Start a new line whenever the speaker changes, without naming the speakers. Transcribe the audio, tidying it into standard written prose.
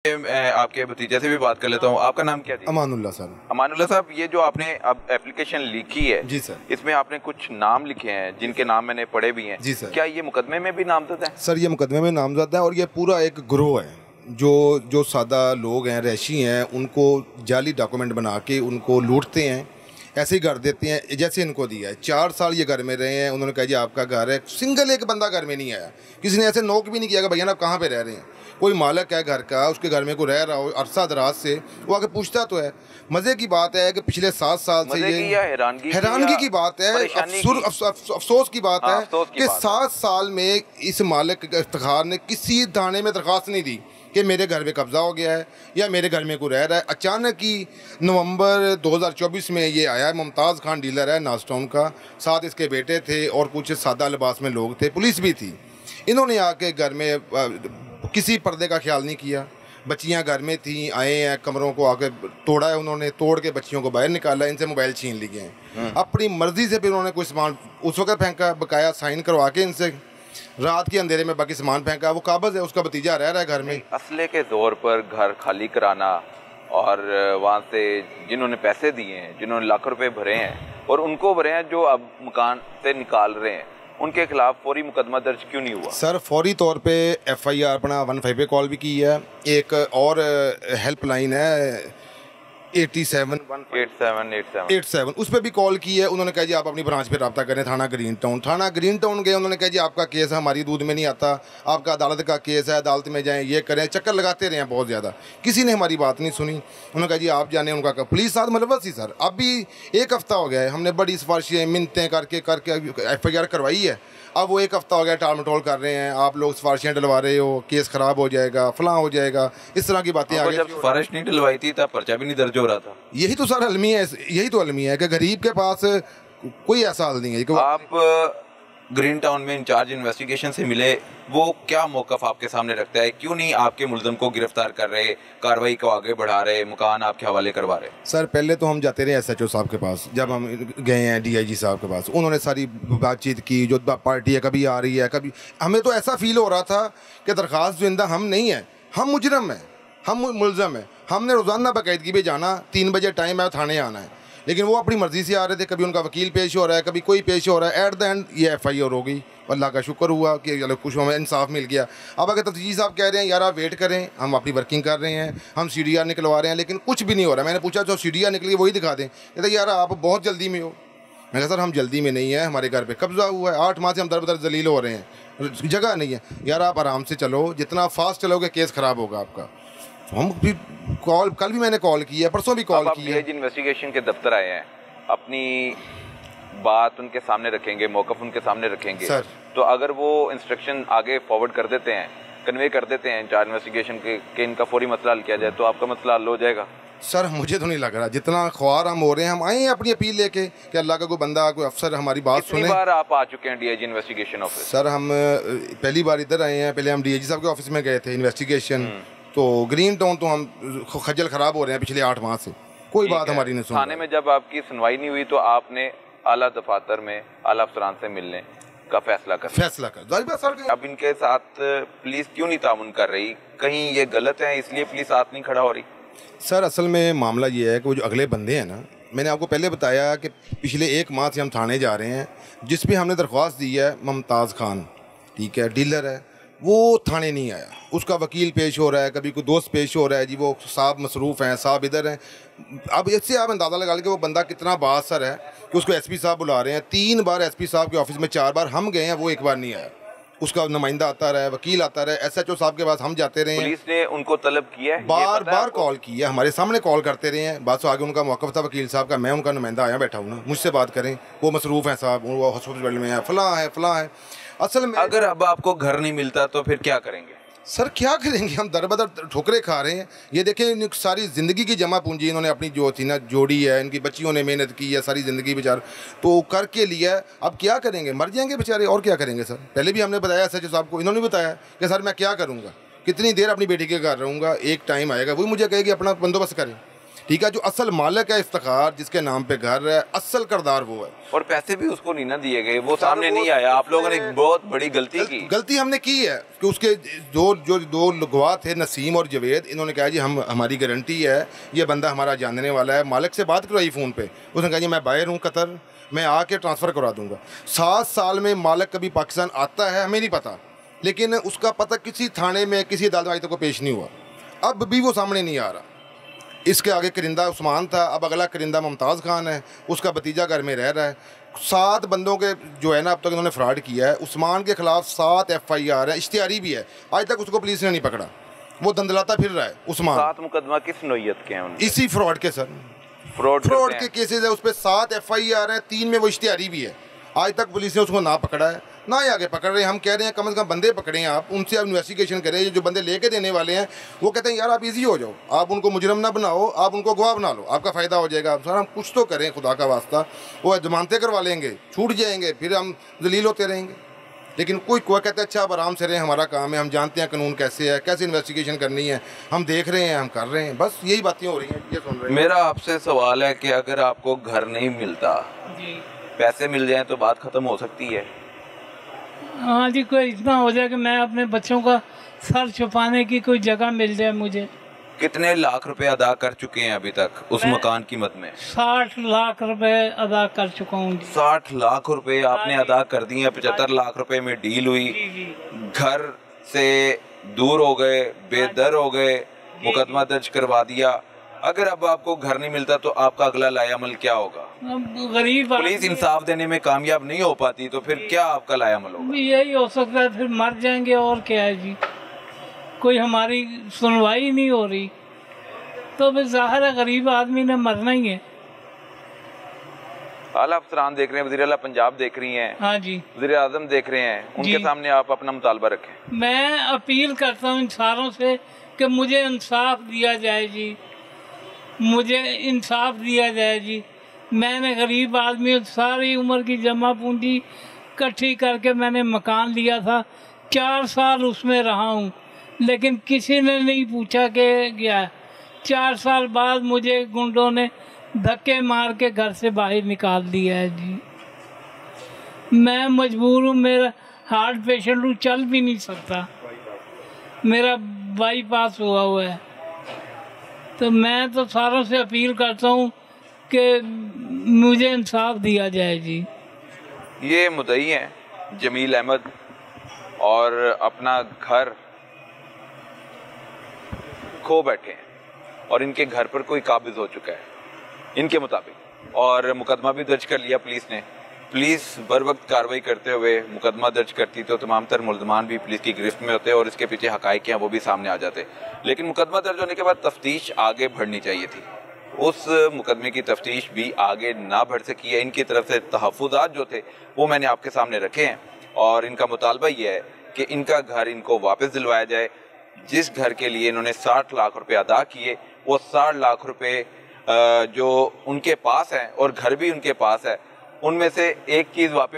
मैं आपके भतीजे से भी बात कर लेता हूँ। आपका नाम क्या जी?
अमानुल्लाह सर।
अमानुल्लाह साहब, ये जो आपने अब एप्लीकेशन लिखी है
जी सर,
इसमें आपने कुछ नाम लिखे हैं जिनके नाम मैंने पढ़े भी हैं।
जी सर।
क्या ये मुकदमे में भी नामजद है?
सर ये मुकदमे में नामजद है और ये पूरा एक ग्रोह है। जो सादा लोग हैं, रैशी हैं, उनको जाली डॉक्यूमेंट बना के उनको लूटते हैं, ऐसे ही घर देते हैं जैसे इनको दिया है। 4 साल ये घर में रहे हैं। उन्होंने कहा जी आपका घर है, सिंगल एक बंदा घर में नहीं आया, किसी ने ऐसे नोक भी नहीं किया कि भैया आप कहाँ पे रह रहे हैं। कोई मालिक है घर का, उसके घर में कोई रह रहा हो अरसा दराज से, वो आके पूछता तो है। मज़े की बात है कि पिछले 7 साल से ये हैरानगी की बात है, अफसोस की बात है कि 7 साल में इस मालिक इफ्तिखार ने किसी थाने में दरख्वास्त नहीं दी कि मेरे घर में कब्ज़ा हो गया है या मेरे घर में कोई रह रहा है। अचानक ही नवंबर 2024 में ये आया है। मुमताज़ खान डीलर है नास्टाउन का, साथ इसके बेटे थे और कुछ सादा लिबास में लोग थे, पुलिस भी थी। इन्होंने आके घर में किसी पर्दे का ख्याल नहीं किया। बच्चियां घर में थी, आए हैं, कमरों को आके तोड़ा है उन्होंने, तोड़ के बच्चियों को बाहर निकाला, इनसे मोबाइल छीन लिए हैं। अपनी मर्ज़ी से फिर उन्होंने कोई सामान उस वक्त फेंका, बकाया साइन करवा के इनसे रात के अंधेरे में बाकी सामान फेंका। वो काबज़ है, उसका भतीजा रह रहा है घर में।
असले के तौर पर घर खाली कराना और वहाँ से जिन्होंने पैसे दिए हैं, जिन्होंने लाख रुपए भरे हैं और उनको भरे हैं जो अब मकान से निकाल रहे हैं, उनके खिलाफ फौरी मुकदमा दर्ज क्यों नहीं हुआ?
सर फौरी तौर पे FIR अपना 15 पे कॉल भी की है। एक और हेल्पलाइन है 87 उस पर भी कॉल की है। उन्होंने कहा जी आप अपनी ब्रांच पे रब्ता करें, थाना ग्रीन टाउन गए। उन्होंने कहा जी आपका केस हमारी दूध में नहीं आता, आपका अदालत का केस है, अदालत में जाएं, ये करें, चक्कर लगाते रहे बहुत ज़्यादा। किसी ने हमारी बात नहीं सुनी। उन्होंने कहा जी आप जाने, उनका पुलिस साथ मुलव्वस ही। सर अभी 1 हफ़्ता हो गया है, हमने बड़ी सिफारिशें मिन्नतें करके FIR करवाई है। अब वो 1 हफ़्ता हो गया टाल मटोल कर रहे हैं, आप लोग सिफारिशें डलवा रहे हो, केस ख़राब हो जाएगा, फलां हो जाएगा, इस तरह की बातें आ गई।
जब सिफारिश नहीं डलवाई थी तब पर्चा भी नहीं दर्ज हो रहा था।
यही तो सर अलमिया है, यही तो अलमिया है कि गरीब के पास कोई ऐसा हल नहीं है कि
आप ग्रीन टाउन में इंचार्ज इन्वेस्टिगेशन से मिले, वो क्या मौक़िफ़ आपके सामने रखता है? क्यों नहीं आपके मुल्ज़िम को गिरफ्तार कर रहे, कार्रवाई को आगे बढ़ा रहे, मकान आपके हवाले करवा रहे?
सर पहले तो हम जाते रहे SHO साहब के पास, जब हम गए हैं DIG साहब के पास, उन्होंने सारी बातचीत की। जो पार्टी है कभी आ रही है, कभी हमें तो ऐसा फील हो रहा था कि दरख्वास्त जुंदा हम नहीं हैं, हम मुजरम हैं, हम मुलज़म हैं। हमने रोज़ाना बाकायदगी पे जाना, 3 बजे टाइम है, थाने आना है, लेकिन वो अपनी मर्ज़ी से आ रहे थे। कभी उनका वकील पेश हो रहा है, कभी कोई पेश हो रहा है। एट द एंड ये FIR हो गई। अल्लाह का शुक्र हुआ कि चलो कुछ हमें इंसाफ मिल गया। अब अगर तफ्तीशी साहब कह रहे हैं यार आप वेट करें, हम अपनी वर्किंग कर रहे हैं, हम CDR निकलवा रहे हैं, लेकिन कुछ भी नहीं हो रहा। मैंने पूछा जो CDR निकली वही दिखा दें। कहते यार आप बहुत जल्दी में हो। मैं कहा सर हम जल्दी में नहीं है, हमारे घर पे कब्ज़ा हुआ है, 8 माह से हम दर बदर जलील हो रहे हैं, जगह नहीं है। यार आप आराम से चलो, जितना फास्ट चलोगे केस ख़राब होगा आपका। हम भी कल भी मैंने कॉल की है, परसों भी कॉल की है।
इन्वेस्टिगेशन के दफ्तर आए हैं, अपनी बात उनके सामने रखेंगे, मौक़िफ़ उनके सामने रखेंगे
सर।
तो अगर वो इंस्ट्रक्शन आगे फॉरवर्ड कर देते हैं, कन्वे कर देते हैं इंचार्ज इन्वेस्टिगेशन के इनका फौरी मसला हल किया जाए, तो आपका मसला हल हो जाएगा?
सर मुझे तो नहीं लग रहा। जितना ख्वार हम हो रहे हैं, हम आए हैं अपनी अपील लेके कि अल्लाह का कोई बंदा, कोई अफसर हमारी बात सुने।
कितनी बार आप आ चुके हैं DIG इन्वेस्टिगेशन ऑफिस?
सर हम पहली बार इधर आए हैं। पहले हम DIG साहब के ऑफिस में गए थे इन्वेस्टिगेशन। तो ग्रीन टाउन तो हम खज्जल ख़राब हो रहे हैं पिछले 8 माह से, कोई बात हमारी नहीं सुन।
थाने में जब आपकी सुनवाई नहीं हुई तो आपने आला दफातर में आला अफसरान से मिलने का फैसला कर। अब इनके साथ पुलिस क्यों नहीं तामुन कर रही? कहीं ये गलत है इसलिए पुलिस साथ नहीं खड़ा हो रही?
सर असल में मामला ये है कि वो जो अगले बंदे हैं ना, मैंने आपको पहले बताया कि पिछले 1 माह से हम थाने जा रहे हैं, जिस पे हमने दरख्वास्त दी है मुमताज़ खान, ठीक है, डीलर है, वो थाने नहीं आया। उसका वकील पेश हो रहा है, कभी कोई दोस्त पेश हो रहा है जी, वो साहब मसरूफ़ हैं, साहब इधर हैं। अब इससे आप अंदाज़ा लगा लें कि वो बंदा कितना बाअसर है कि उसको SP साहब बुला रहे हैं। 3 बार SP साहब के ऑफिस में 4 बार हम गए हैं, वो 1 बार नहीं आया। उसका नुमाइंदा आता रहा है, वकील आता रहा है, SHO साहब के पास हम जाते रहे हैं।
पुलिस ने उनको तलब किया है,
बार कॉल की है, हमारे सामने कॉल करते रहे हैं। बात तो आगे उनका मौक़िफ़ था वकील साहब का, मैं उनका नुमाइंदा आया बैठा हूँ ना, मुझसे बात करें, वो मसरूफ़ हैं साहब, वो हॉस्पिटल में है, फलां है। असल में
अगर अब आपको घर नहीं मिलता तो फिर क्या करेंगे?
सर क्या करेंगे, हम दर बदर ठोकरे खा रहे हैं। ये देखें सारी ज़िंदगी की जमा पूंजी इन्होंने अपनी जो थी ना जोड़ी है, इनकी बच्चियों ने मेहनत की है सारी ज़िंदगी बेचार, तो करके लिया। अब क्या करेंगे, मर जाएंगे बेचारे, और क्या करेंगे। सर पहले भी हमने बताया SHO साहब को, इन्होंने बताया कि सर मैं क्या करूँगा, कितनी देर अपनी बेटी के घर रहूँगा, एक टाइम आएगा वही मुझे कहेगी अपना बंदोबस्त करें। ठीक है। जो असल मालिक है इफ्तिखार, जिसके नाम पे घर है, असल करदार वो है।
और पैसे भी उसको नहीं ना दिए गए, वो सामने नहीं आया। आप लोगों ने एक बहुत बड़ी गलती
हमने की है कि उसके दो गवाह थे, नसीम और जवेद, इन्होंने कहा जी हमारी गारंटी है, ये बंदा हमारा जानने वाला है। मालिक से बात करवाई फ़ोन पे, उसने कहा जी मैं बाहर हूँ कतर, मैं आके ट्रांसफ़र करवा दूँगा। 7 साल में मालिक कभी पाकिस्तान आता है हमें नहीं पता, लेकिन उसका पता किसी थाने में, किसी अदालत में तक को पेश नहीं हुआ। अब भी वो सामने नहीं आ रहा। इसके आगे करिंदा उस्मान था, अब अगला करिंदा मुमताज़ खान है, उसका भतीजा घर में रह रहा है। 7 बंदों के जो है ना अब तक इन्होंने फ्रॉड किया है। उस्मान के खिलाफ 7 FIR है, इश्तिहारी भी है, आज तक उसको पुलिस ने नहीं पकड़ा, वो धंधलाता फिर रहा है उस्मान।
7 मुकदमा किस नोयत के हैं?
इसी फ्रॉड के सर, फ्रॉड के केसेस है, उस पर 7 FIR हैं, 3 में वो इश्तिहारी भी है। आज तक पुलिस ने उसको ना पकड़ा है, ना ही आगे पकड़ रहे हैं। हम कह रहे हैं कम से कम बंदे पकड़ें, आप उनसे आप इन्वेस्टिगेशन करें। जो बंदे लेके देने वाले हैं वो कहते हैं यार आप इजी हो जाओ, आप उनको मुजरम ना बनाओ, आप उनको गवाह बना लो, आपका फ़ायदा हो जाएगा। सर हम कुछ तो करें खुदा का वास्ता। वो जमानतें करवा लेंगे, छूट जाएंगे, फिर हम जलील होते रहेंगे। लेकिन कोई कहता है अच्छा आप आराम से रहें, हमारा काम है, हम जानते हैं कानून कैसे है, कैसे इन्वेस्टिगेशन करनी है, हम देख रहे हैं, हम कर रहे हैं। बस यही बातें हो रही हैं, ये सुन रहे हैं।
मेरा आपसे सवाल है कि अगर आपको घर नहीं मिलता, पैसे मिल जाएं तो बात खत्म हो सकती है?
हाँ जी, कोई इतना हो जाए कि मैं अपने बच्चों का सर छुपाने की कोई जगह मिल जाए मुझे।
कितने लाख रुपए अदा कर चुके हैं अभी तक उस मकान कीमत में?
60 लाख रुपए अदा कर चुका हूँ।
60 लाख रुपए आपने अदा कर दिए। 75 लाख रुपए में डील हुई, घर से दूर हो गए, बेदर हो गए, मुकदमा दर्ज करवा दिया। अगर अब आपको घर नहीं मिलता तो आपका अगला लायामल क्या होगा?
गरीब
पुलिस इंसाफ देने में कामयाब नहीं हो पाती तो फिर क्या आपका लायामल होगा?
यही हो सकता है, फिर मर जाएंगे और क्या है जी। कोई हमारी सुनवाई नहीं हो रही तो फिर जाहिर है गरीब आदमी ने मरना ही है।
आला अफसरान देख रहे हैं, वज़ीर आला पंजाब देख रही हैं,
हाँ जी,
वज़ीर आज़म देख रहे हैं, उनके सामने आप अपना मुतालबा रखें।
मैं अपील करता हूँ इन सारों से कि मुझे इंसाफ दिया जाए जी, मुझे इंसाफ दिया जाए जी। मैंने गरीब आदमी सारी उम्र की जमा पूंजी इकट्ठी करके मैंने मकान लिया था, 4 साल उसमें रहा हूँ, लेकिन किसी ने नहीं पूछा कि गया। 4 साल बाद मुझे गुंडों ने धक्के मार के घर से बाहर निकाल दिया है जी। मैं मजबूर हूँ, मेरा हार्ट पेशेंट हूँ, चल भी नहीं सकता, मेरा बाईपास हुआ है। तो मैं तो सारों से अपील करता हूँ कि मुझे इंसाफ दिया जाए जी।
ये मुद्दई हैं जमील अहमद और अपना घर खो बैठे हैं और इनके घर पर कोई काबिज हो चुका है इनके मुताबिक, और मुकदमा भी दर्ज कर लिया पुलिस ने। पुलिस बर वक्त कार्रवाई करते हुए मुकदमा दर्ज करती तो तमाम तर मुल्ज़मान भी पुलिस की गिरफ्त में होते और इसके पीछे हक़ाइक़ हैं वो भी सामने आ जाते। लेकिन मुकदमा दर्ज होने के बाद तफ्तीश आगे बढ़नी चाहिए थी, उस मुकदमे की तफ्तीश भी आगे ना बढ़ सकी है। इनकी तरफ से तहफ़्फ़ुज़ात जो थे वो मैंने आपके सामने रखे हैं और इनका मुतालबा ये है कि इनका घर इनको वापस दिलवाया जाए। जिस घर के लिए इन्होंने 60 लाख रुपए अदा किए, वो 60 लाख रुपए जो उनके पास हैं और घर भी उनके पास है, उनमें से एक चीज़ वापस